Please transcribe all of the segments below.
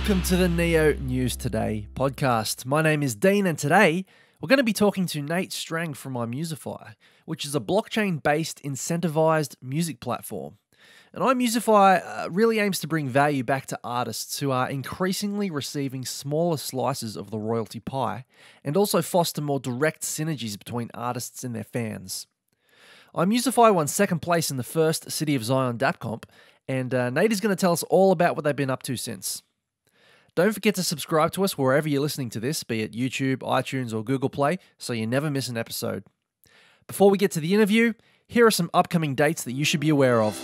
Welcome to the Neo News Today podcast. My name is Dean, and today we're going to be talking to Nate Strang from imusify, which is a blockchain-based incentivized music platform. And imusify really aims to bring value back to artists who are increasingly receiving smaller slices of the royalty pie, and also foster more direct synergies between artists and their fans. imusify won second place in the first City of Zion DAP Comp, and Nate is going to tell us all about what they've been up to since. Don't forget to subscribe to us wherever you're listening to this, be it YouTube, iTunes, or Google Play, so you never miss an episode. Before we get to the interview, here are some upcoming dates that you should be aware of.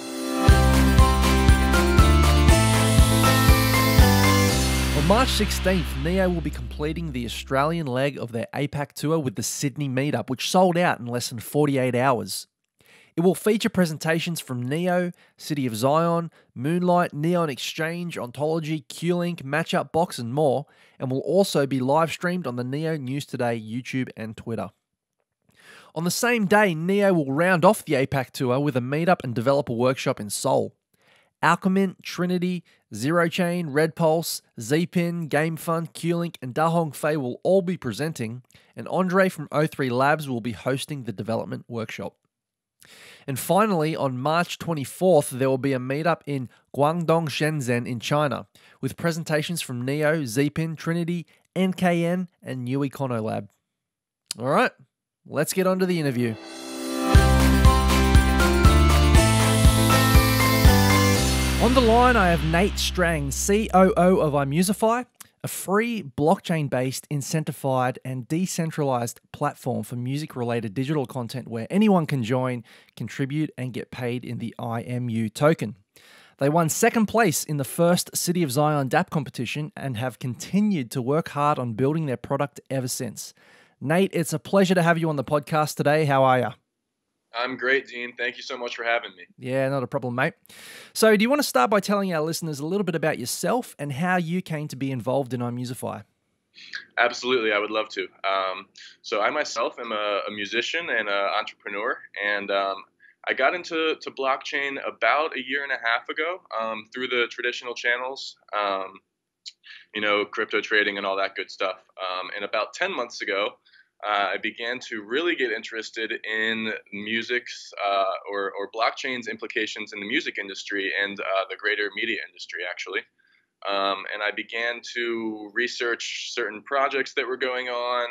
On March 16th, Neo will be completing the Australian leg of their APAC tour with the Sydney meetup, which sold out in less than 48 hours. It will feature presentations from Neo, City of Zion, Moonlight, Neon Exchange, Ontology, Q-Link, Matchup Box, and more, and will also be live streamed on the Neo News Today YouTube and Twitter. On the same day, Neo will round off the APAC tour with a meetup and developer workshop in Seoul. Alchemint, Trinity, Zero Chain, Red Pulse, Zpin, GameFund, Q-Link, and Dahong Fei will all be presenting, and Andre from O3 Labs will be hosting the development workshop. And finally, on March 24th, there will be a meetup in Guangdong, Shenzhen in China, with presentations from Neo, Zpin, Trinity, NKN, and New Econolab. All right, let's get on to the interview. On the line, I have Nate Strang, COO of imusify, a free blockchain-based, incentivized, and decentralized platform for music-related digital content where anyone can join, contribute, and get paid in the IMU token. They won second place in the first City of Zion DAP competition and have continued to work hard on building their product ever since. Nate, it's a pleasure to have you on the podcast today. How are you? I'm great, Dean. Thank you so much for having me. Yeah, not a problem, mate. So do you want to start by telling our listeners a little bit about yourself and how you came to be involved in imusify? Absolutely, I would love to. So I myself am a musician and an entrepreneur, and I got into blockchain about a year and a half ago through the traditional channels, crypto trading and all that good stuff. And about 10 months ago, I began to really get interested in music's or blockchain's implications in the music industry and the greater media industry, actually. And I began to research certain projects that were going on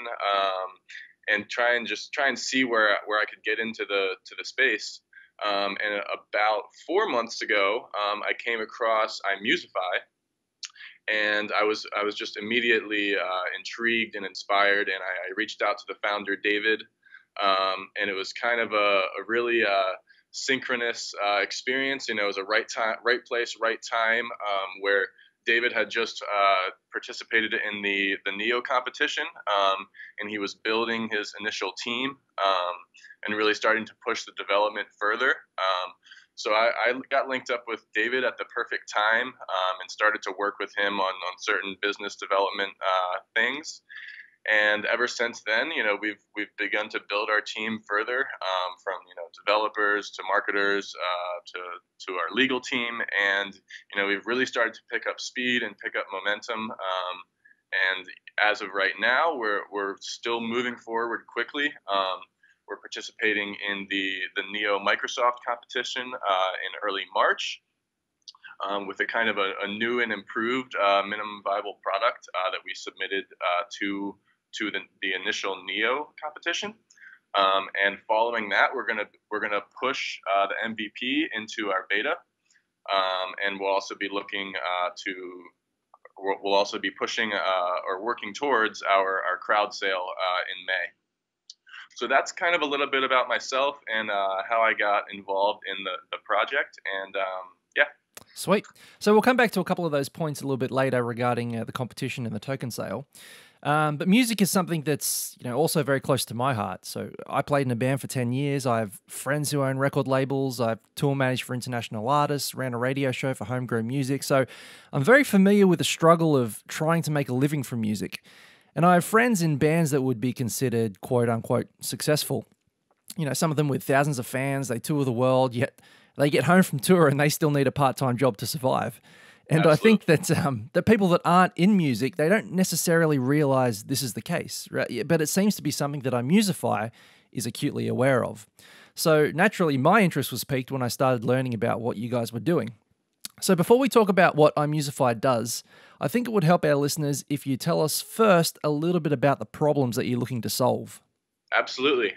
and try and see where I could get into the space. And about 4 months ago, I came across imusify. And I was just immediately intrigued and inspired, and I reached out to the founder, David, and it was kind of a really synchronous experience. It was a right place, right time, where David had just participated in the Neo competition, and he was building his initial team and really starting to push the development further. So I got linked up with David at the perfect time and started to work with him on certain business development things. And ever since then, we've begun to build our team further from developers to marketers to our legal team, and we've really started to pick up speed and pick up momentum. And as of right now, we're still moving forward quickly. We're participating in the Neo Microsoft competition in early March with a kind of a new and improved minimum viable product that we submitted to the initial Neo competition. And following that, we're gonna push the MVP into our beta, and we'll also be looking we'll also be pushing or working towards our crowd sale in May. So that's kind of a little bit about myself and how I got involved in the project. And yeah. Sweet. So we'll come back to a couple of those points a little bit later regarding the competition and the token sale. But music is something that's also very close to my heart. So I played in a band for 10 years. I have friends who own record labels. I've tour managed for international artists, ran a radio show for homegrown music. So I'm very familiar with the struggle of trying to make a living from music. And I have friends in bands that would be considered quote-unquote successful. Some of them with thousands of fans, they tour the world, yet they get home from tour and they still need a part-time job to survive. And I think Absolutely. that the people that aren't in music, they don't necessarily realize this is the case, right? Yeah, but it seems to be something that imusify is acutely aware of. So naturally, my interest was piqued when I started learning about what you guys were doing. So before we talk about what imusify does, I think it would help our listeners if you tell us first a little bit about the problems that you're looking to solve. Absolutely.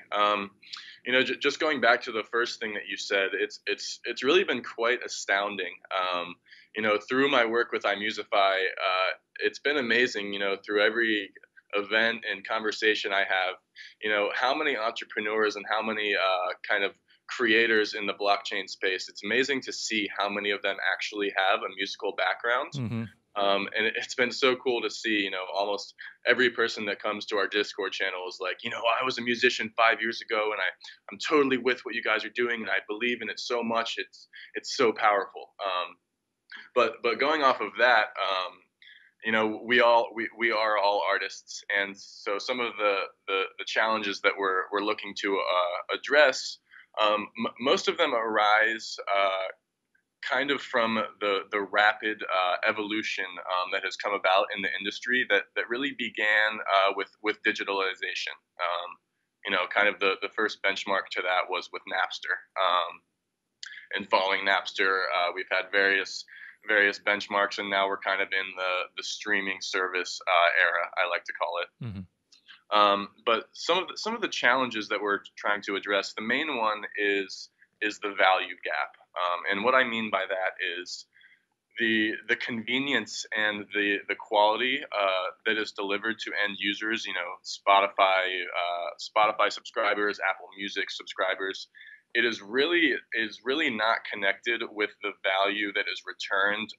Just going back to the first thing that you said, it's really been quite astounding. Through my work with imusify, it's been amazing. Through every event and conversation I have, how many entrepreneurs and how many kind of creators in the blockchain space. It's amazing to see how many of them actually have a musical background. Hmm. And it's been so cool to see, almost every person that comes to our Discord channel is like, I was a musician 5 years ago, and I'm totally with what you guys are doing, and I believe in it so much. It's so powerful. But going off of that, we are all artists, and so some of the challenges that we're looking to address, most of them arise. Kind of from the rapid evolution that has come about in the industry that really began with digitalization. Kind of the first benchmark to that was with Napster. And following Napster, we've had various benchmarks, and now we're kind of in the streaming service era, I like to call it. Hmm. But some of the challenges that we're trying to address, the main one is the value gap. And what I mean by that is the convenience and the quality that is delivered to end users. Spotify subscribers, Apple Music subscribers. It is really not connected with the value that is returned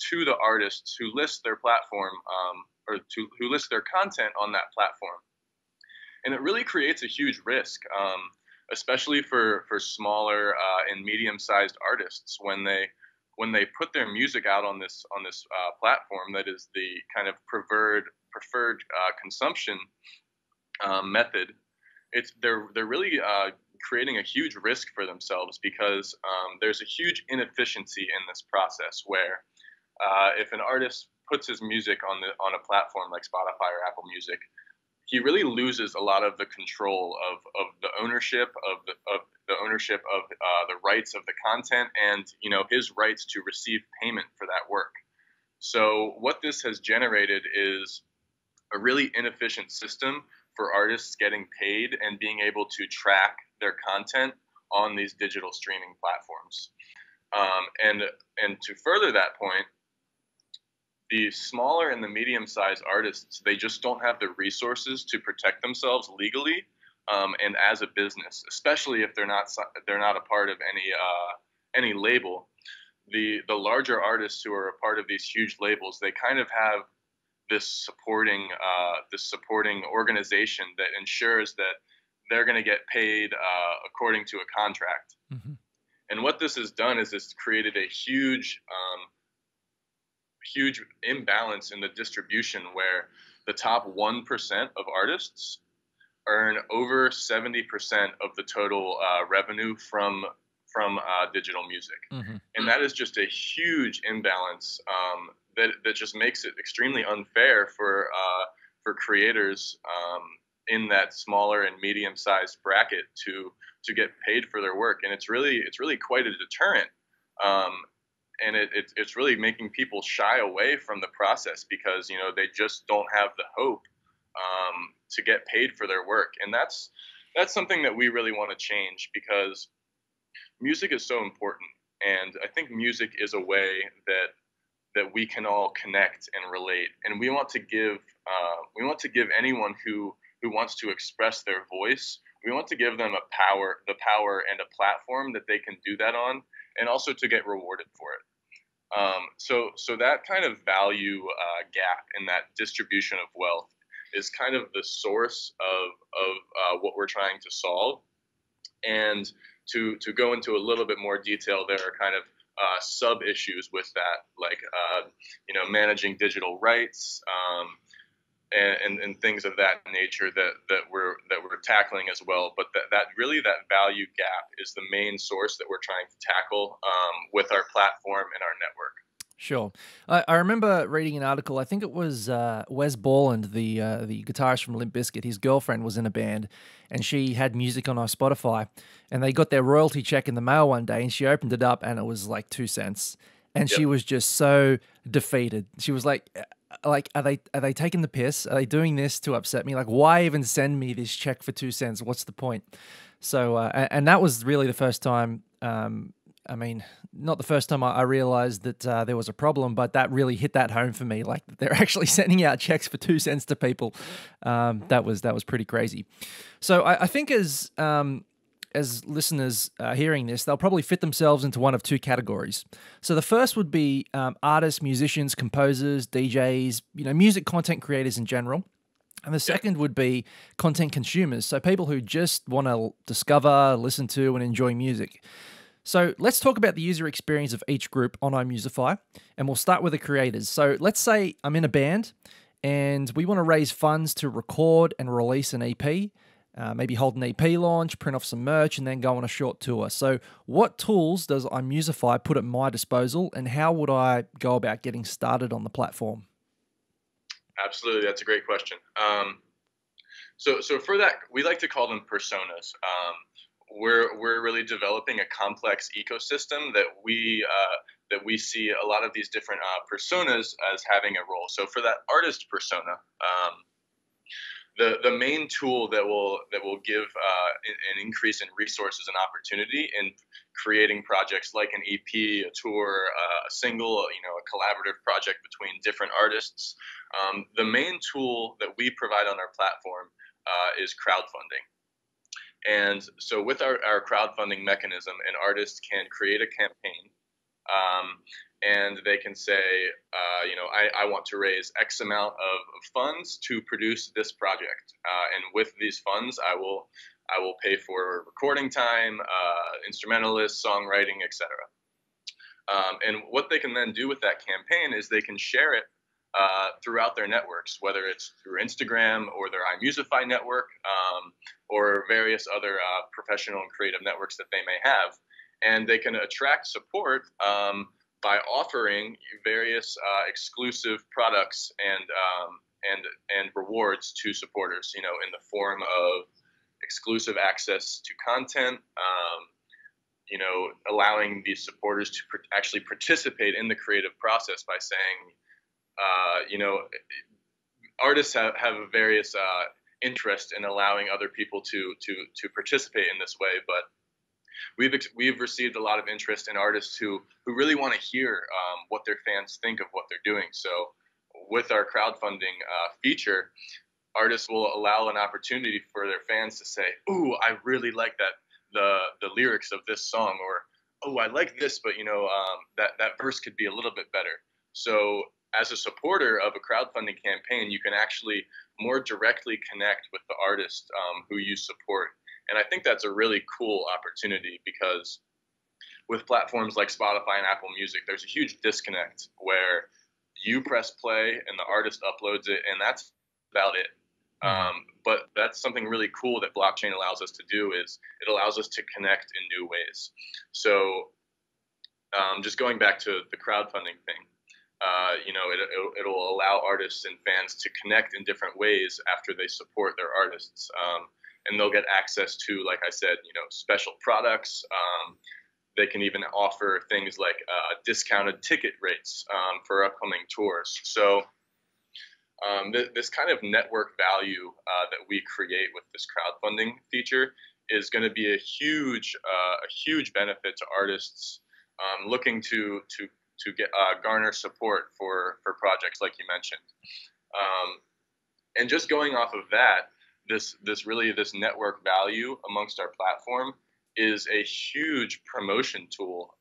to the artists who list their platform, who list their content on that platform. And it really creates a huge risk, especially for smaller and medium-sized artists when they put their music out on this platform that is the kind of preferred consumption method. They're really creating a huge risk for themselves because there's a huge inefficiency in this process where if an artist puts his music on a platform like Spotify or Apple Music, he really loses a lot of the control of the ownership of the rights of the content, and his rights to receive payment for that work. So what this has generated is a really inefficient system for artists getting paid and being able to track their content on these digital streaming platforms. And to further that point, the smaller and the medium-sized artists, they just don't have the resources to protect themselves legally and as a business, especially if they're not a part of any label. The larger artists who are a part of these huge labels, they kind of have this supporting organization that ensures that they're going to get paid according to a contract. Hmm. And what this has done is it's created a huge imbalance in the distribution where the top 1% of artists earn over 70% of the total revenue from digital music. Hmm. And that is just a huge imbalance that just makes it extremely unfair for creators in that smaller and medium-sized bracket to get paid for their work. And it's really quite a deterrent. And it's really making people shy away from the process because they just don't have the hope to get paid for their work. And that's something that we really want to change because music is so important, and I think music is a way that we can all connect and relate. And we want to give anyone who wants to express their voice, we want to give them the power and a platform that they can do that on, and also to get rewarded for it. So that kind of value gap in that distribution of wealth is kind of the source of what we're trying to solve. And to go into a little bit more detail, there are kind of sub issues with that, like managing digital rights and things of that nature that we're tackling as well. But that value gap is the main source that we're trying to tackle with our platform and our network. Sure. I remember reading an article. I think it was Wes Borland, the guitarist from Limp Bizkit. His girlfriend was in a band, and she had music on her Spotify. And they got their royalty check in the mail one day, and she opened it up, and it was like 2 cents. And Yep. she was just so defeated. She was like, are they taking the piss? Are they doing this to upset me? Like, why even send me this check for 2 cents? What's the point? So, and that was really the first time. I mean, not the first time I realized that there was a problem, but that really hit that home for me. Like they're actually sending out checks for 2 cents to people. That was pretty crazy. So I think as listeners hearing this, they'll probably fit themselves into one of two categories. So the first would be artists, musicians, composers, DJs, music content creators in general. And the Yep. second would be content consumers, so people who just want to discover, listen to, and enjoy music. So let's talk about the user experience of each group on imusify, and we'll start with the creators. So let's say I'm in a band and we want to raise funds to record and release an EP, maybe hold an EP launch, print off some merch, and then go on a short tour. So what tools does imusify put at my disposal, and how would I go about getting started on the platform? Absolutely, that's a great question. So for that, we like to call them personas. We're really developing a complex ecosystem that we see a lot of these different personas as having a role. So for that artist persona, the main tool that will give an increase in resources and opportunity in creating projects like an EP, a tour, a single, a collaborative project between different artists. The main tool that we provide on our platform is crowdfunding. And so with our crowdfunding mechanism, an artist can create a campaign, and they can say, I want to raise X amount of funds to produce this project. And with these funds, I will pay for recording time, instrumentalists, songwriting, etc. And what they can then do with that campaign is they can share it throughout their networks, whether it's through Instagram or their imusify network, or various other professional and creative networks that they may have. And they can attract support by offering various exclusive products and rewards to supporters, in the form of exclusive access to content, allowing these supporters to actually participate in the creative process by saying, artists have a various interest in allowing other people to participate in this way, but we've received a lot of interest in artists who really want to hear what their fans think of what they're doing. So with our crowdfunding feature, artists will allow an opportunity for their fans to say, "Ooh, I really like the lyrics of this song," or "Oh, I like this, but that verse could be a little bit better." So as a supporter of a crowdfunding campaign, you can actually more directly connect with the artist who you support. And I think that's a really cool opportunity, because with platforms like Spotify and Apple Music, there's a huge disconnect where you press play and the artist uploads it, and that's about it. Mhm. But that's something really cool that blockchain allows us to do, is it allows us to connect in new ways. So just going back to the crowdfunding thing, it'll allow artists and fans to connect in different ways after they support their artists. And they'll get access to, like I said, special products. They can even offer things like discounted ticket rates for upcoming tours. So this kind of network value that we create with this crowdfunding feature is going to be a huge benefit to artists looking to get garner support for projects like you mentioned. And just going off of that, this network value amongst our platform is a huge promotion tool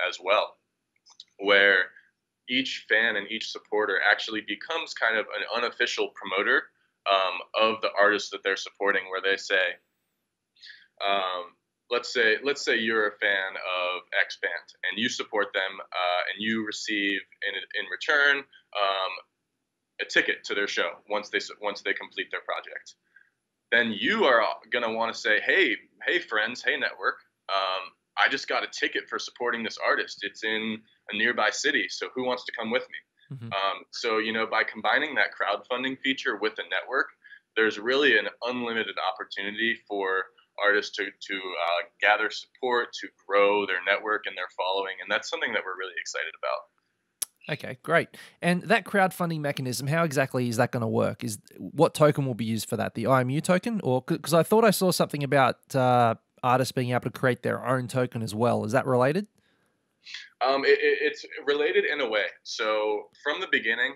as well, where each fan and each supporter actually becomes kind of an unofficial promoter of the artists that they're supporting, where they say, let's say you're a fan of X band and you support them, and you receive in return a ticket to their show once they complete their project. Then you are gonna want to say, hey friends, hey network, I just got a ticket for supporting this artist. It's in a nearby city, so who wants to come with me? Hmm. So, by combining that crowdfunding feature with the network, there's really an unlimited opportunity for artists to gather support, to grow their network and their following, and that's something that we're really excited about. Okay, great. And that crowdfunding mechanism, how exactly is that going to work? Is what token will be used for that? The IMU token, or because I thought I saw something about artists being able to create their own token as well. Is that related? It's related in a way. So from the beginning,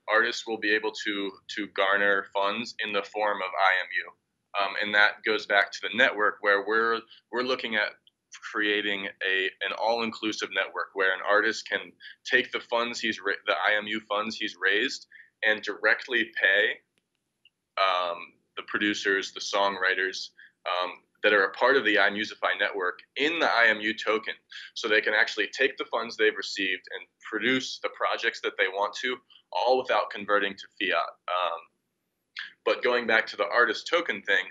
artists will be able to garner funds in the form of IMU, and that goes back to the network where we're looking at creating an all-inclusive network where an artist can take the IMU funds he's raised and directly pay the producers, the songwriters that are a part of the imusify network in the IMU token. So they can actually take the funds they've received and produce the projects that they want to, all without converting to fiat. But going back to the artist token thing,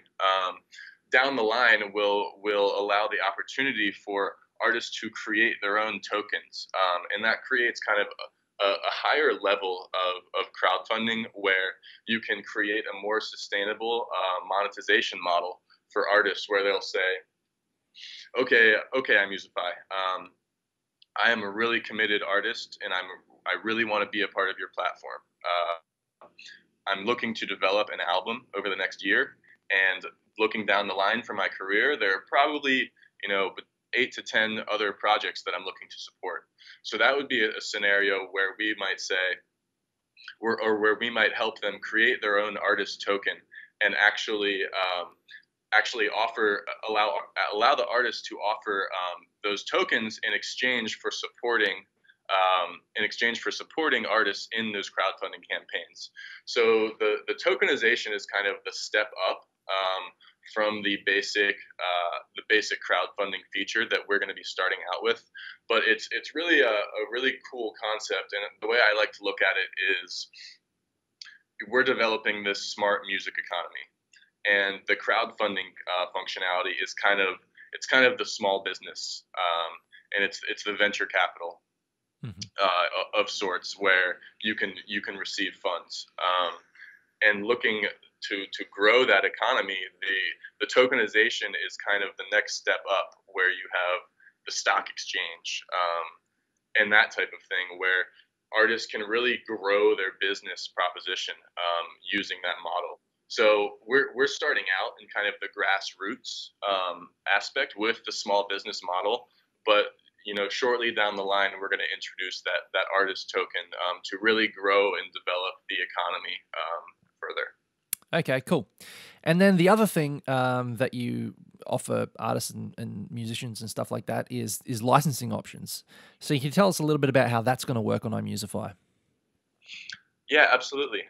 down the line will allow the opportunity for artists to create their own tokens, and that creates kind of a higher level of crowdfunding where you can create a more sustainable monetization model for artists where they'll say, okay, imusify, I am a really committed artist and I really want to be a part of your platform. I'm looking to develop an album over the next year, and looking down the line for my career, there are probably 8 to 10 other projects that I'm looking to support. So that would be a scenario where we might say, or where we might help them create their own artist token and actually allow the artist to offer those tokens in exchange for supporting artists in those crowdfunding campaigns. So the tokenization is kind of the step up from the basic crowdfunding feature that we're going to be starting out with. But it's really a really cool concept, and the way I like to look at it is we're developing this smart music economy, and the crowdfunding functionality is kind of the small business, and it's the venture capital of sorts where you can receive funds, and looking to grow that economy. The tokenization is kind of the next step up, where you have the stock exchange, and that type of thing, where artists can really grow their business proposition using that model. So we're starting out in kind of the grassroots aspect with the small business model, but shortly down the line, we're going to introduce that artist token to really grow and develop the economy further. Okay, cool. And then the other thing that you offer artists and musicians and stuff like that is licensing options. So you can tell us a little bit about how that's going to work on imusify. Yeah, absolutely.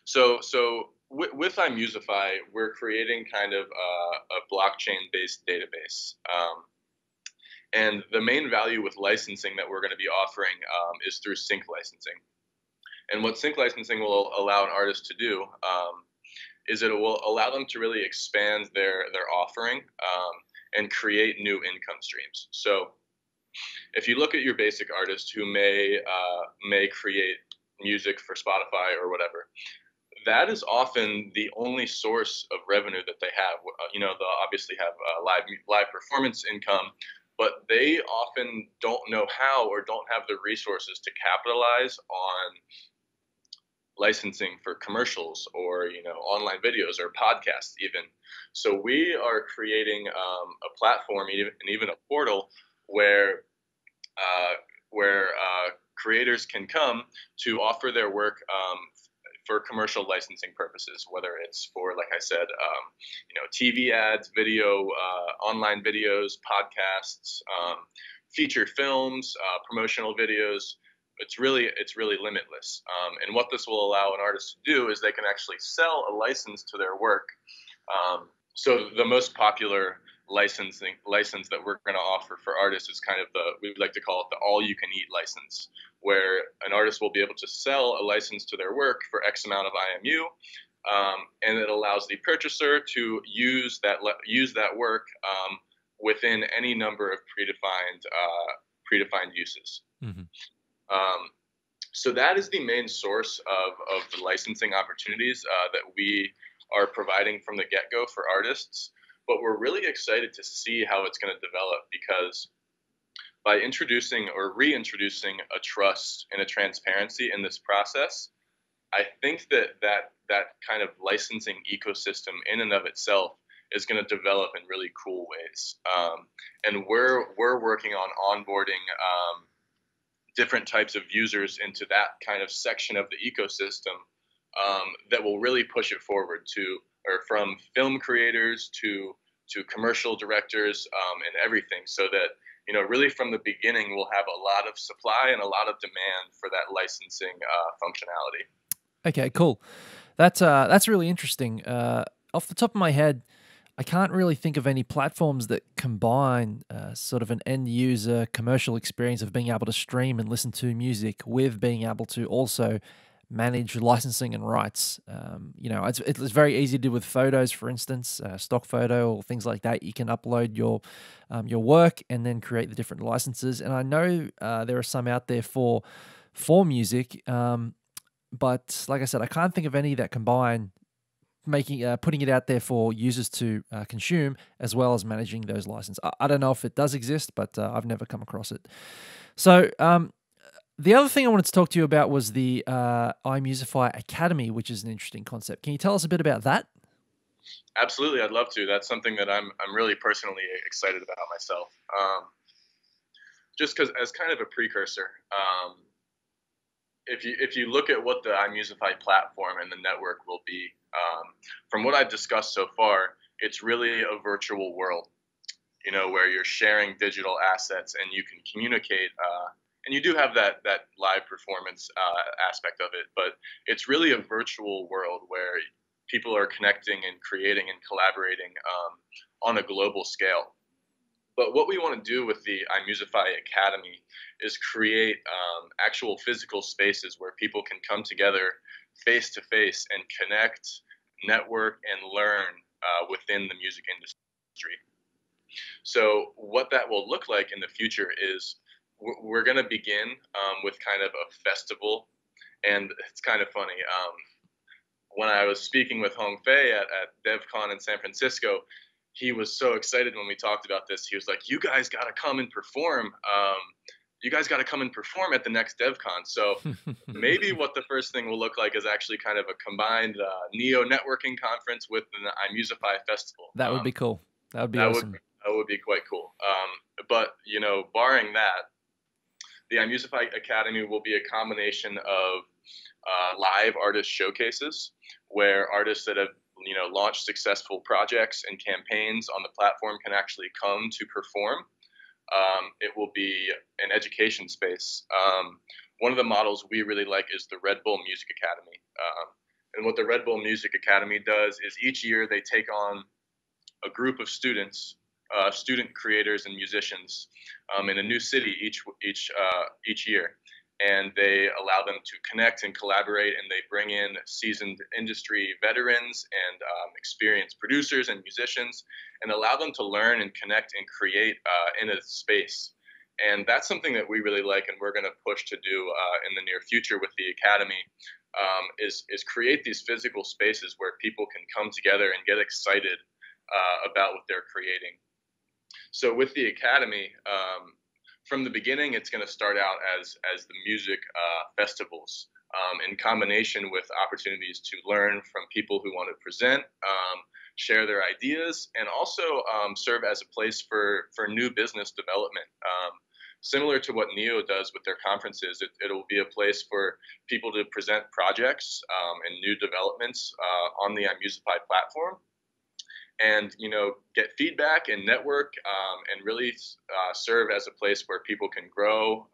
So with imusify, we're creating kind of a blockchain-based database. And the main value with licensing that we're going to be offering is through sync licensing. And what sync licensing will allow an artist to do is it will allow them to really expand their offering and create new income streams. So if you look at your basic artist who may create music for Spotify or whatever, that is often the only source of revenue that they have. They'll obviously have live performance income, but they often don't know how or don't have the resources to capitalize on licensing for commercials or online videos or podcasts even. So we are creating a platform and even a portal where creators can come to offer their work for commercial licensing purposes, whether it's for, like I said, TV ads, video, online videos, podcasts, featured films, promotional videos. It's really limitless. And what this will allow an artist to do is they can actually sell a license to their work. So the most popular license that we're going to offer for artists is kind of we would like to call it the all-you-can-eat license, where an artist will be able to sell a license to their work for X amount of IMU, and it allows the purchaser to use that work within any number of predefined uses. Hmm. Um, so that is the main source of the licensing opportunities that we are providing from the get-go for artists. But we're really excited to see how it's going to develop, because by introducing or reintroducing a trust and a transparency in this process, I think that kind of licensing ecosystem in and of itself is going to develop in really cool ways. And we're working on onboarding different types of users into that kind of section of the ecosystem that will really push it forward to, or from film creators to commercial directors and everything, so that really from the beginning we'll have a lot of supply and a lot of demand for that licensing functionality. Okay, cool. That's really interesting. Off the top of my head, I can't really think of any platforms that combine sort of an end user commercial experience of being able to stream and listen to music with being able to also manage licensing and rights. It's very easy to do with photos, for instance, stock photo or things like that. You can upload your work and then create the different licenses. And I know there are some out there for music, but like I said, I can't think of any that combine putting it out there for users to consume, as well as managing those licenses. I don't know if it does exist, but I've never come across it. So the other thing I wanted to talk to you about was the imusify Academy, which is an interesting concept. Can you tell us a bit about that? Absolutely, I'd love to. That's something that I'm really personally excited about myself. Just because, as kind of a precursor, if you look at what the imusify platform and the network will be, from what I've discussed so far, it's really a virtual world, where you're sharing digital assets and you can communicate. And you do have that live performance aspect of it, but it's really a virtual world where people are connecting and creating and collaborating on a global scale. But what we want to do with the imusify Academy is create actual physical spaces where people can come together face to face and connect, network, and learn within the music industry. So what that will look like in the future is we're going to begin with kind of a festival. And it's kind of funny. When I was speaking with Hong Fei at DevCon in San Francisco, he was so excited when we talked about this. He was like, "You guys got to come and perform. You guys got to come and perform at the next DevCon." So maybe what the first thing will look like is actually kind of a combined Neo networking conference with an imusify festival. That would be cool. That would be That awesome. would be quite cool. But barring that, the imusify Academy will be a combination of live artist showcases, where artists that have launched successful projects and campaigns on the platform can actually come to perform. It will be an education space. One of the models we really like is the Red Bull Music Academy. And what the Red Bull Music Academy does is each year they take on a group of students, student creators and musicians, in a new city each year, and they allow them to connect and collaborate, and they bring in seasoned industry veterans and experienced producers and musicians, and allow them to learn and connect and create in a space. And that's something that we really like, and we're going to push to do in the near future with the Academy, is create these physical spaces where people can come together and get excited about what they're creating. So with the Academy, from the beginning, it's going to start out as the music festivals, in combination with opportunities to learn from people who want to present, share their ideas, and also serve as a place for new business development. Similar to what Neo does with their conferences, it'll be a place for people to present projects and new developments on the imusify platform, and get feedback and network, and really serve as a place where people can grow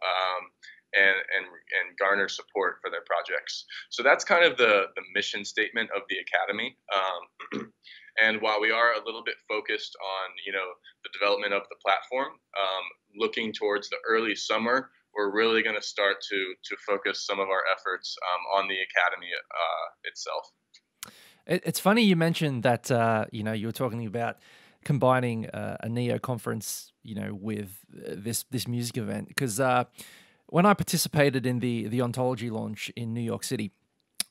and garner support for their projects. So that's kind of the mission statement of the Academy. And while we are a little bit focused on the development of the platform, looking towards the early summer, we're really going to start to focus some of our efforts on the Academy itself. It's funny you mentioned that, you were talking about combining a Neo conference, with this music event. Because when I participated in the Ontology launch in New York City,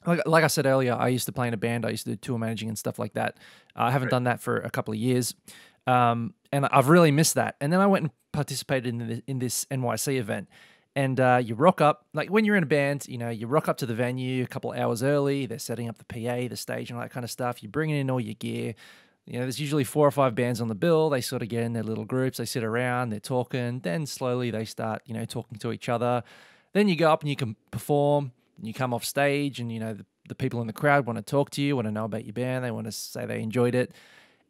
like I said earlier, I used to play in a band. I used to do tour managing and stuff like that. I haven't Right. done that for a couple of years, and I've really missed that. And then I went and participated in this NYC event. And you rock up, like when you're in a band, you rock up to the venue a couple of hours early. They're setting up the PA, the stage, and all that kind of stuff. You're bringing in all your gear. There's usually 4 or 5 bands on the bill. They sort of get in their little groups. They sit around, they're talking. Then slowly they start, talking to each other. Then you go up and you can perform. And you come off stage, and the people in the crowd want to talk to you, want to know about your band. They want to say they enjoyed it.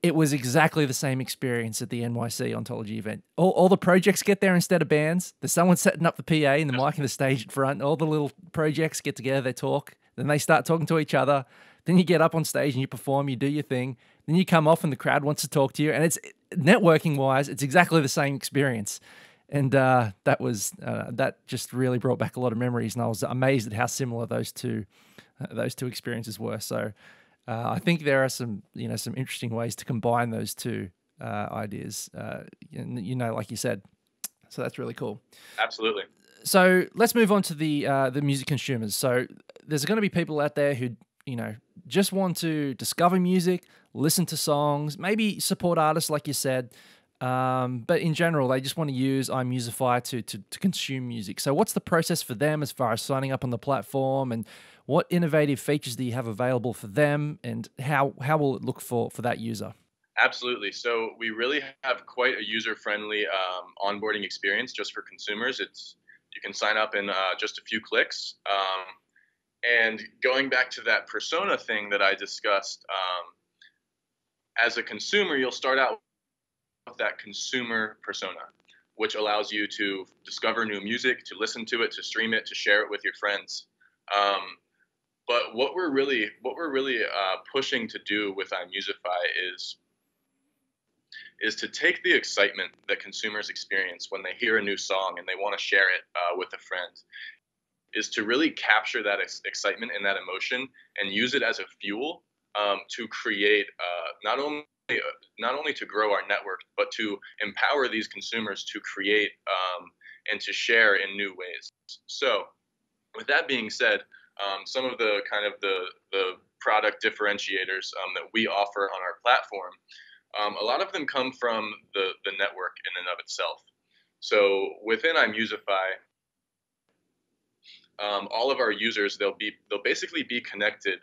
It was exactly the same experience at the NYC Ontology event. All the projects get there instead of bands. There's someone setting up the PA and the mic and the stage in front. All the little projects get together, they talk. Then they start talking to each other. Then you get up on stage and you perform, you do your thing. Then you come off and the crowd wants to talk to you. And it's networking-wise, it's exactly the same experience. And that just really brought back a lot of memories. And I was amazed at how similar those two experiences were. So I think there are some interesting ways to combine those two ideas. Like you said. So that's really cool. Absolutely. So let's move on to the music consumers. So there's going to be people out there who just want to discover music, listen to songs, maybe support artists like you said. But in general, they just want to use imusify to consume music. So what's the process for them as far as signing up on the platform, and what innovative features do you have available for them, and how will it look for that user? Absolutely. So we really have quite a user-friendly onboarding experience just for consumers. You can sign up in just a few clicks. And going back to that persona thing that I discussed, as a consumer, you'll start out with that consumer persona, which allows you to discover new music, to listen to it, to stream it, to share it with your friends. But what we're really pushing to do with imusify is to take the excitement that consumers experience when they hear a new song and they want to share it with a friend, is to really capture that excitement and that emotion and use it as a fuel to create not only to grow our network, but to empower these consumers to create and to share in new ways. So with that being said, some of the kind of the product differentiators that we offer on our platform, a lot of them come from the network in and of itself. So within imusify, all of our users, they'll basically be connected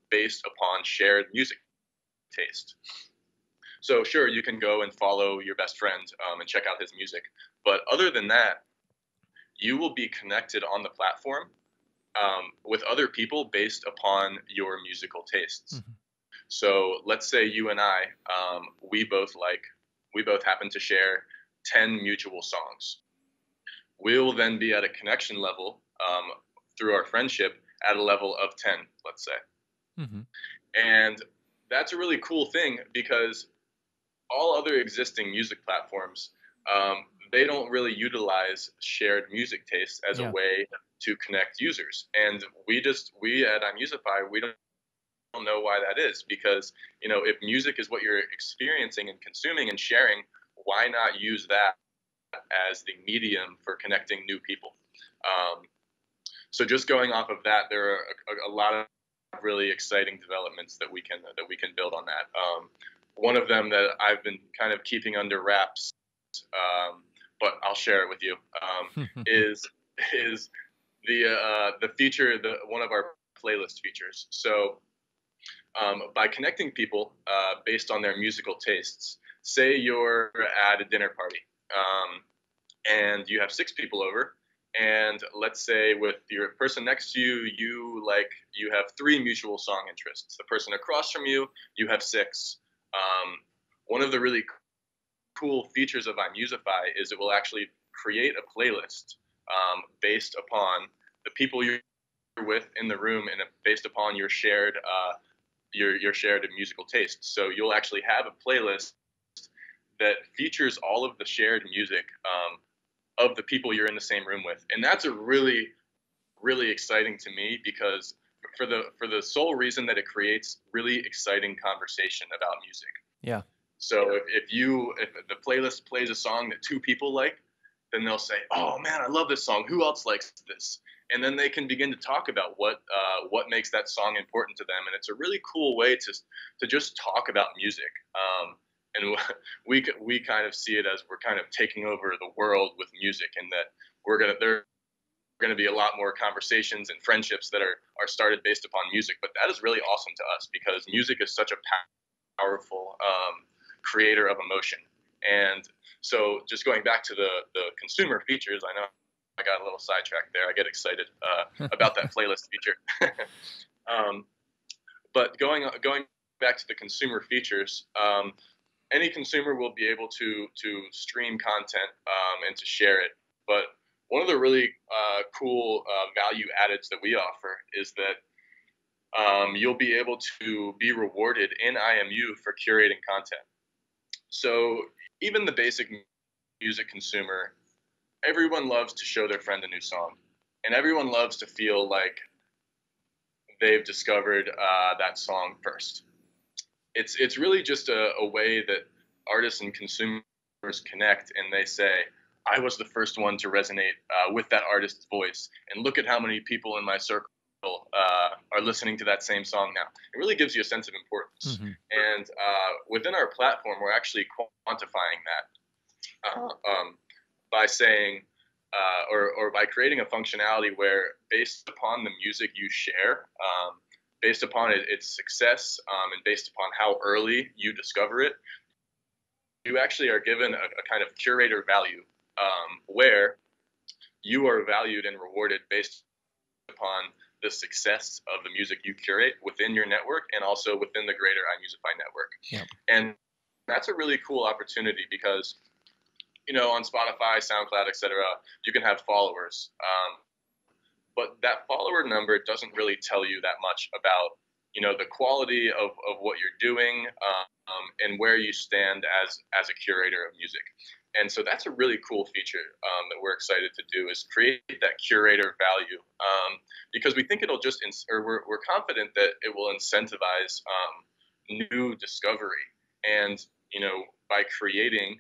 based upon shared music taste. So sure, you can go and follow your best friend and check out his music, but other than that, you will be connected on the platform with other people based upon your musical tastes. Mm-hmm. So let's say you and I, we both happen to share 10 mutual songs. We'll then be at a connection level through our friendship at a level of 10, let's say. Mm-hmm. And that's a really cool thing, because all other existing music platforms, they don't really utilize shared music tastes as a way to connect users. And we at imusify, we don't know why that is, because if music is what you're experiencing and consuming and sharing, why not use that as the medium for connecting new people? So just going off of that, there are a lot of really exciting developments that we can build on that. One of them that I've been kind of keeping under wraps, but I'll share it with you, is the feature, one of our playlist features. So by connecting people based on their musical tastes, say you're at a dinner party and you have 6 people over, and let's say with your person next to you, you have 3 mutual song interests. The person across from you, you have 6. One of the really cool features of imusify is it will actually create a playlist based upon the people you're with in the room and based upon your shared musical tastes. So you'll actually have a playlist that features all of the shared music of the people you're in the same room with. And that's a really, really exciting to me, because for the sole reason that it creates really exciting conversation about music. Yeah. So if the playlist plays a song that two people like, then they'll say, "Oh man, I love this song. Who else likes this?" And then they can begin to talk about what makes that song important to them. And it's a really cool way to just talk about music. And we kind of see it as we're kind of taking over the world with music, and that there are going to be a lot more conversations and friendships that are started based upon music. But that is really awesome to us because music is such a powerful creator of emotion. And so just going back to the consumer features, I know I got a little sidetracked there. I get excited about that playlist feature. um, but going back to the consumer features, any consumer will be able to stream content and to share it. But one of the really cool value addeds that we offer is that you'll be able to be rewarded in IMU for curating content. So even the basic music consumer, everyone loves to show their friend a new song, and everyone loves to feel like they've discovered that song first. It's really just a way that artists and consumers connect, and they say, "I was the first one to resonate with that artist's voice, and look at how many people in my circle are listening to that same song now." It really gives you a sense of importance. Mm-hmm. And within our platform, we're actually quantifying that by saying, or by creating a functionality where, based upon the music you share, based upon its success, and based upon how early you discover it, you actually are given a kind of curator value, where you are valued and rewarded based upon the success of the music you curate within your network and also within the greater imusify network. Yep. And that's a really cool opportunity because, on Spotify, SoundCloud, etc., you can have followers. But that follower number doesn't really tell you that much about, the quality of what you're doing, and where you stand as a curator of music. And so that's a really cool feature that we're excited to do, is create that curator value, because we think it'll just, we're confident that it will incentivize new discovery. And, by creating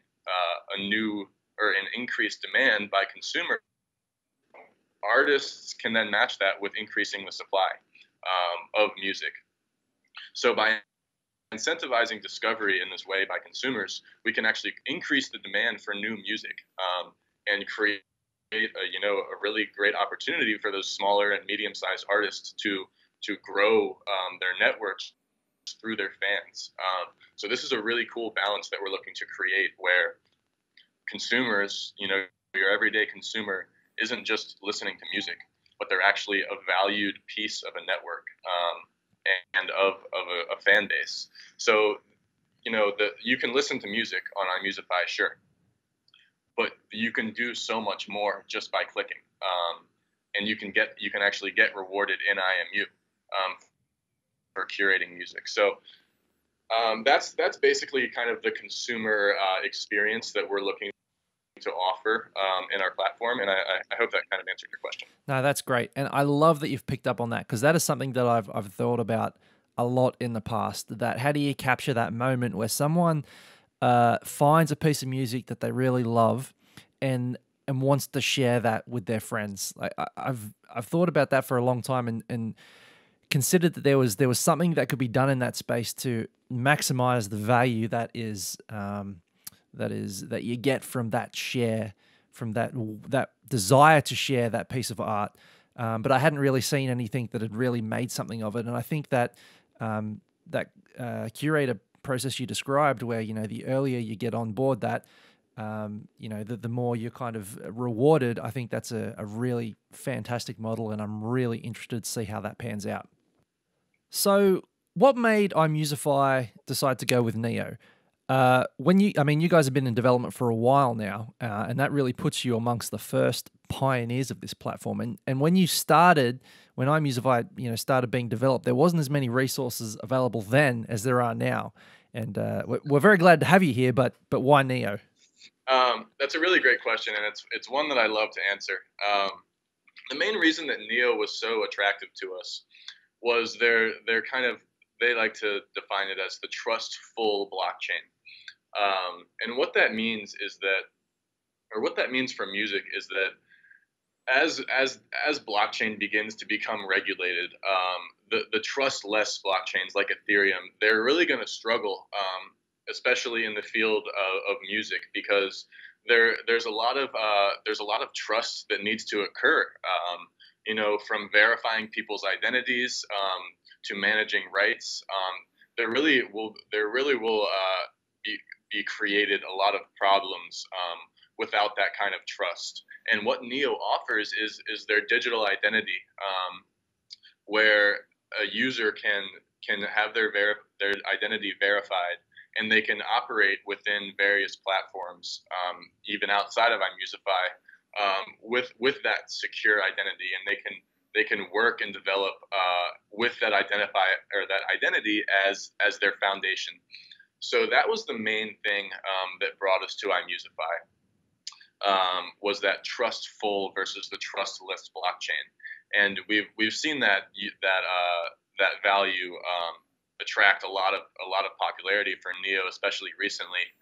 a new or an increased demand by consumers, artists can then match that with increasing the supply of music. So by incentivizing discovery in this way by consumers, we can actually increase the demand for new music, and create a really great opportunity for those smaller and medium-sized artists to grow their networks through their fans. So this is a really cool balance that we're looking to create, where consumers, your everyday consumer, isn't just listening to music, but they're actually a valued piece of a network, and of a fan base. So, you can listen to music on imusify, sure, but you can do so much more just by clicking, and you can actually get rewarded in IMU for curating music. So that's basically kind of the consumer experience that we're looking to offer in our platform, and I hope that kind of answered your question. No, that's great, and I love that you've picked up on that, because that is something that I've thought about a lot in the past. That how do you capture that moment where someone finds a piece of music that they really love, and wants to share that with their friends. Like I've thought about that for a long time, and considered that there was something that could be done in that space to maximize the value that you get from that share, from that desire to share that piece of art. But I hadn't really seen anything that had really made something of it. And I think that curator process you described, where the earlier you get on board that, the more you're kind of rewarded. I think that's a really fantastic model, and I'm really interested to see how that pans out. So, what made imusify decide to go with Neo? You guys have been in development for a while now, and that really puts you amongst the first pioneers of this platform. And when imusify, started being developed, there wasn't as many resources available then as there are now. And we're very glad to have you here, but why Neo? That's a really great question, and it's one that I love to answer. The main reason that Neo was so attractive to us was they like to define it as the trustful blockchain. And what that means is that, or what that means for music is that as blockchain begins to become regulated, the trustless blockchains like Ethereum, they're really going to struggle, especially in the field of music, because there's a lot of trust that needs to occur. From verifying people's identities, to managing rights. There really will be created a lot of problems, without that kind of trust. And what Neo offers is their digital identity, where a user can have their identity verified, and they can operate within various platforms, even outside of imusify, with that secure identity, and they can work and develop, with that identity as their foundation. So that was the main thing, that brought us to imusify, was that trustful versus the trustless blockchain, and we've seen that value, attract a lot of popularity for Neo, especially recently.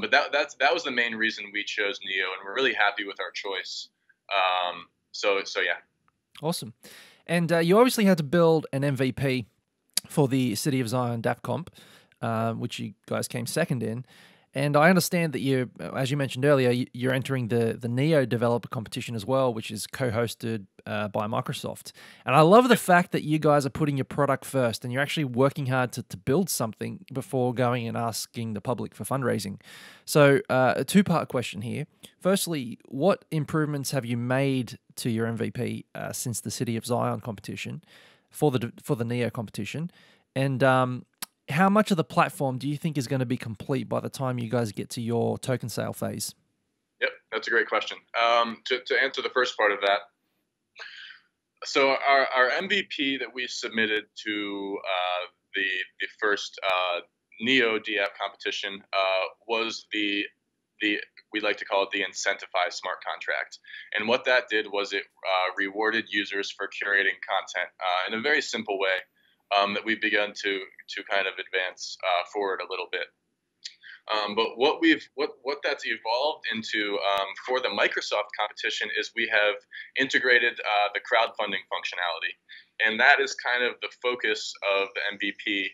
But that was the main reason we chose Neo, and we're really happy with our choice. So yeah. Awesome. And you obviously had to build an MVP for the City of Zion DAP Comp, which you guys came second in. And I understand that you, as you mentioned earlier, you're entering the Neo developer competition as well, which is co-hosted by Microsoft. And I love the fact that you guys are putting your product first and you're actually working hard to build something before going and asking the public for fundraising. So a two-part question here. Firstly, what improvements have you made to your MVP since the City of Zion competition for the Neo competition? And how much of the platform do you think is going to be complete by the time you guys get to your token sale phase? Yep, that's a great question. To answer the first part of that, so our MVP that we submitted to, the first, Neo DApp competition, was the we like to call it the incentivized smart contract. And what that did was it, rewarded users for curating content, in a very simple way, that we've begun to kind of advance, forward a little bit. But what that's evolved into, for the Microsoft competition is we have integrated, the crowdfunding functionality, and that is kind of the focus of the MVP,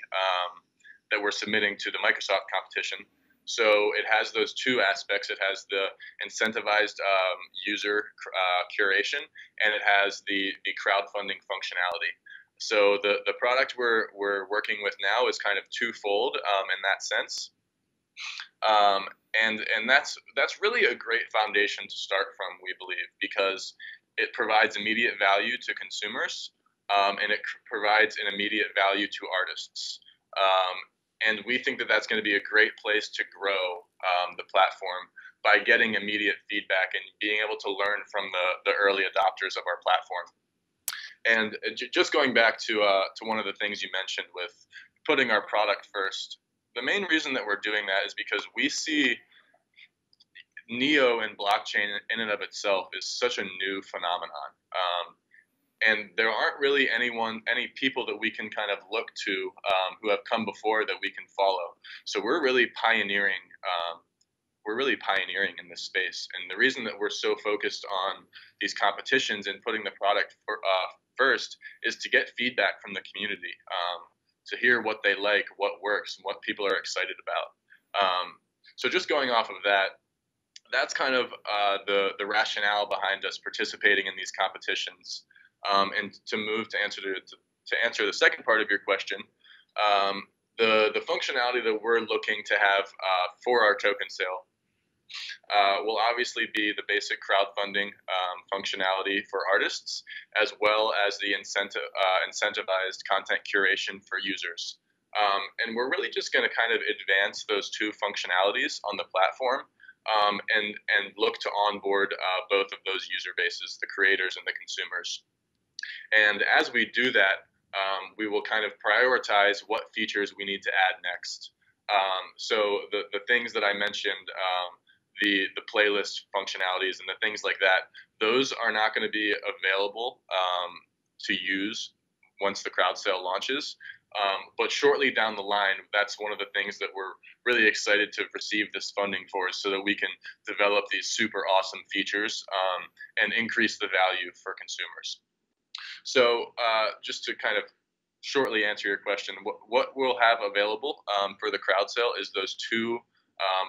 that we're submitting to the Microsoft competition. So it has those two aspects. It has the incentivized, user, curation, and it has the crowdfunding functionality. So the product we're working with now is kind of twofold, in that sense, and that's really a great foundation to start from, we believe, because it provides immediate value to consumers, and it provides an immediate value to artists. And we think that that's going to be a great place to grow, the platform, by getting immediate feedback and being able to learn from the early adopters of our platform. And just going back to one of the things you mentioned with putting our product first, the main reason that we're doing that is because we see Neo and blockchain in and of itself is such a new phenomenon. And there aren't really any people that we can kind of look to, who have come before that we can follow. So we're really pioneering. We're really pioneering in this space, and the reason that we're so focused on these competitions and putting the product first is to get feedback from the community, to hear what they like, what works, and what people are excited about. So just going off of that, that's kind of, the rationale behind us participating in these competitions. And to move to answer the second part of your question, the functionality that we're looking to have, for our token sale, will obviously be the basic crowdfunding, functionality for artists, as well as the incentivized content curation for users. And we're really just going to kind of advance those two functionalities on the platform, and look to onboard, both of those user bases, the creators and the consumers. And as we do that, we will kind of prioritize what features we need to add next. So the things that I mentioned, the playlist functionalities and the things like that, those are not going to be available, to use once the crowd sale launches. But shortly down the line, that's one of the things that we're really excited to receive this funding for, so that we can develop these super awesome features and increase the value for consumers. So just to kind of shortly answer your question, what we'll have available for the crowd sale is those two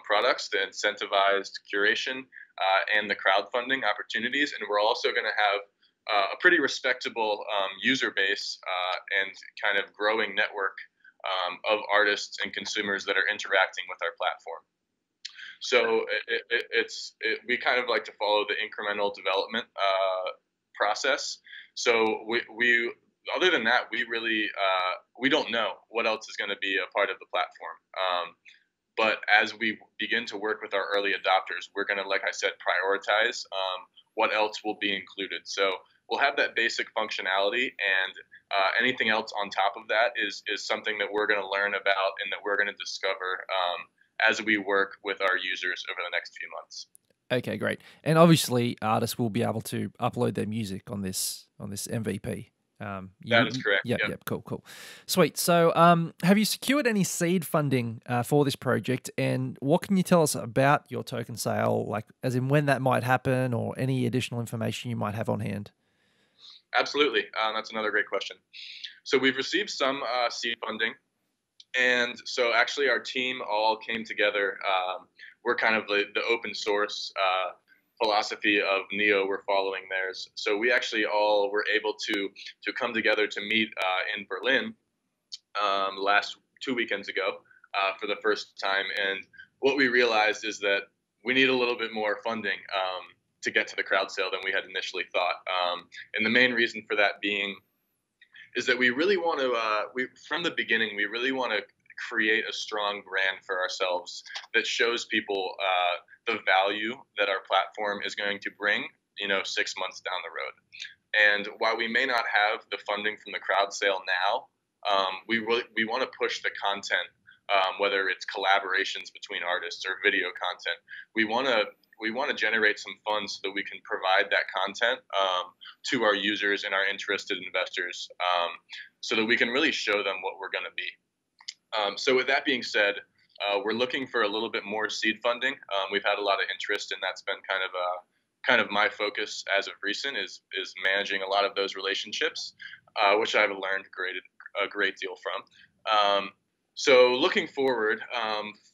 products, the incentivized curation and the crowdfunding opportunities. And we're also going to have a pretty respectable user base and kind of growing network of artists and consumers that are interacting with our platform. So we kind of like to follow the incremental development process. So we other than that, we don't know what else is going to be a part of the platform. But as we begin to work with our early adopters, we're going to, like I said, prioritize what else will be included. So we'll have that basic functionality, and anything else on top of that is something that we're going to learn about and that we're going to discover as we work with our users over the next few months. Okay, great. And obviously, artists will be able to upload their music on this MVP. That is correct. Yep. Cool. Sweet. So, have you secured any seed funding for this project? And what can you tell us about your token sale, like as in when that might happen, or any additional information you might have on hand? Absolutely. That's another great question. So we've received some seed funding. And so actually our team all came together. We're kind of the open source philosophy of Neo. We're following theirs. So we actually all were able to come together to meet in Berlin last 2 weekends ago for the first time. And what we realized is that we need a little bit more funding to get to the crowd sale than we had initially thought. And the main reason for that being is that we really want to, from the beginning, we really want to create a strong brand for ourselves that shows people the value that our platform is going to bring, 6 months down the road. And while we may not have the funding from the crowd sale now, we want to push the content, whether it's collaborations between artists or video content. We want to generate some funds so that we can provide that content to our users and our interested investors, so that we can really show them what we're going to be. So with that being said, we're looking for a little bit more seed funding. We've had a lot of interest, and that's been kind of my focus as of recent is managing a lot of those relationships, which I've learned a great deal from. So looking forward,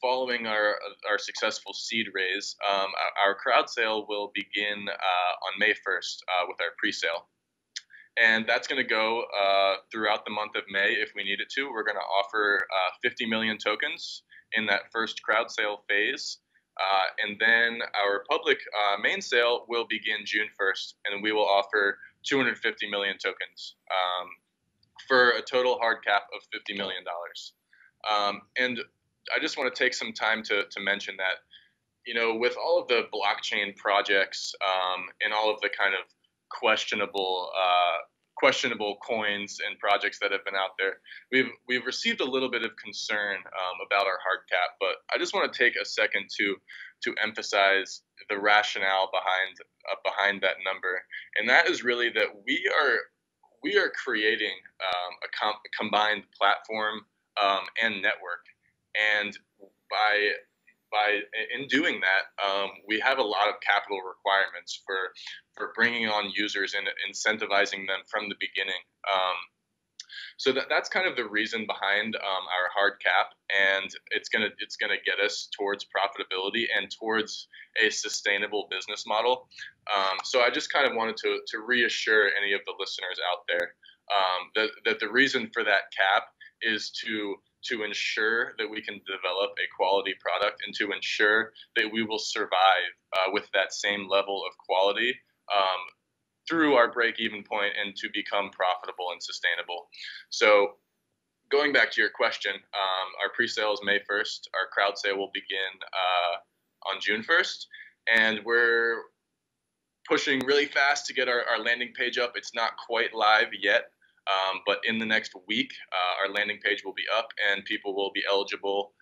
following our successful seed raise, our crowd sale will begin on May 1st with our pre-sale. And that's going to go throughout the month of May if we need it to. We're going to offer 50 million tokens in that first crowd sale phase. And then our public main sale will begin June 1st, and we will offer 250 million tokens for a total hard cap of $50 million. And I just want to take some time to mention that, with all of the blockchain projects and all of the kind of questionable coins and projects that have been out there, we've received a little bit of concern about our hard cap. But I just want to take a second to emphasize the rationale behind that number, and that is really that we are creating a combined platform and network, and in doing that, we have a lot of capital requirements for bringing on users and incentivizing them from the beginning. So that's kind of the reason behind our hard cap, and it's gonna get us towards profitability and towards a sustainable business model. So I just kind of wanted to reassure any of the listeners out there that the reason for that cap is to ensure that we can develop a quality product and to ensure that we will survive with that same level of quality through our break-even point and to become profitable and sustainable. So going back to your question, our pre-sale is May 1st. Our crowd sale will begin on June 1st. And we're pushing really fast to get our landing page up. It's not quite live yet. But in the next week, our landing page will be up, and people will be eligible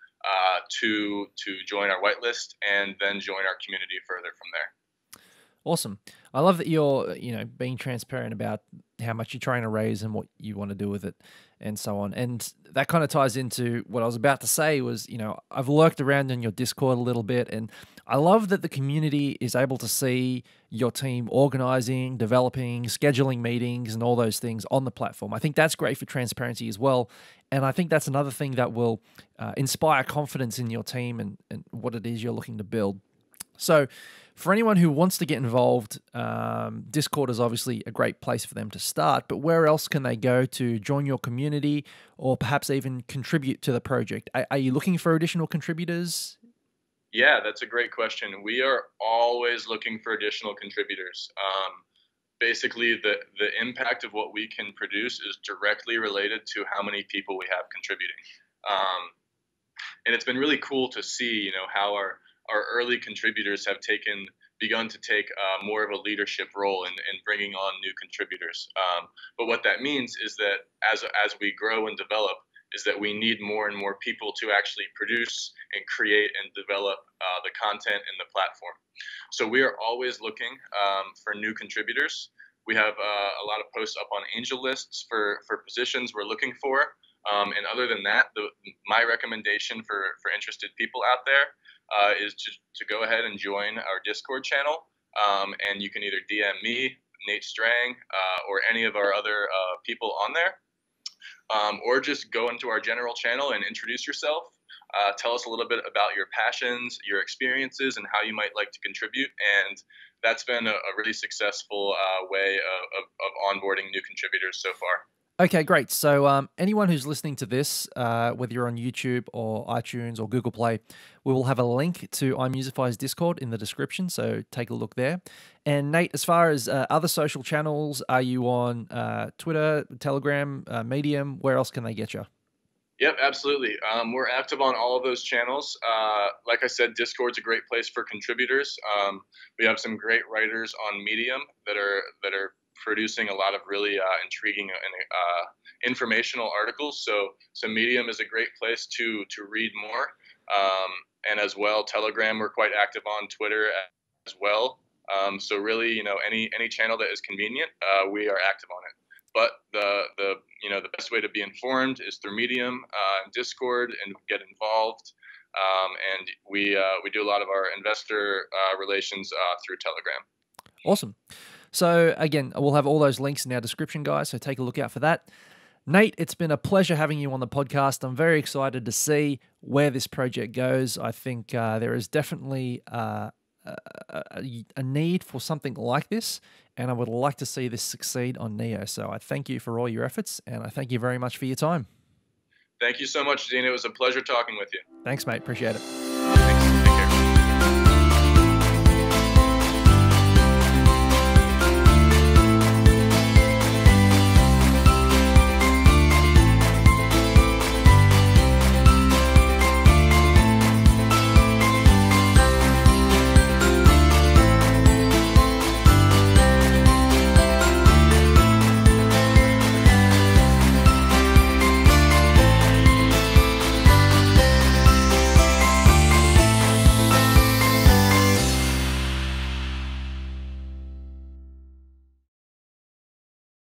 to join our whitelist and then join our community further from there. Awesome. I love that you're, being transparent about how much you're trying to raise and what you want to do with it, and so on. And that kind of ties into what I was about to say was, I've lurked around in your Discord a little bit, and I love that the community is able to see your team organizing, developing, scheduling meetings, and all those things on the platform. I think that's great for transparency as well. And I think that's another thing that will inspire confidence in your team and what it is you're looking to build. So, for anyone who wants to get involved, Discord is obviously a great place for them to start. But where else can they go to join your community or perhaps even contribute to the project? Are you looking for additional contributors? Yeah, that's a great question. We are always looking for additional contributors. Basically, the impact of what we can produce is directly related to how many people we have contributing. Um, and it's been really cool to see, how our early contributors have begun to take more of a leadership role in bringing on new contributors. But what that means is that as we grow and develop, is that we need more and more people to actually produce and create and develop the content in the platform. So we are always looking for new contributors. We have a lot of posts up on Angel lists for positions we're looking for. And other than that, my recommendation for interested people out there is to go ahead and join our Discord channel. And you can either DM me, Nate Strang, or any of our other people on there. Or just go into our general channel and introduce yourself. Tell us a little bit about your passions, your experiences, and how you might like to contribute. And that's been a really successful way of onboarding new contributors so far. Okay, great. So anyone who's listening to this, whether you're on YouTube or iTunes or Google Play, we will have a link to imusify's Discord in the description, so take a look there. And Nate, as far as other social channels, are you on Twitter, Telegram, Medium? Where else can they get you? Yep, absolutely. We're active on all of those channels. Like I said, Discord's a great place for contributors. We have some great writers on Medium that are producing a lot of really intriguing and informational articles. So Medium is a great place to read more. And as well, Telegram we're quite active on, Twitter as well. So really, any channel that is convenient, we are active on it. But the best way to be informed is through Medium, Discord, and get involved. And we do a lot of our investor relations through Telegram. Awesome. So again, we'll have all those links in our description, guys, so take a look out for that. Nate, it's been a pleasure having you on the podcast. I'm very excited to see where this project goes. I think there is definitely a need for something like this, and I would like to see this succeed on Neo. So I thank you for all your efforts, and I thank you very much for your time. Thank you so much, Dean. It was a pleasure talking with you. Thanks, mate. Appreciate it.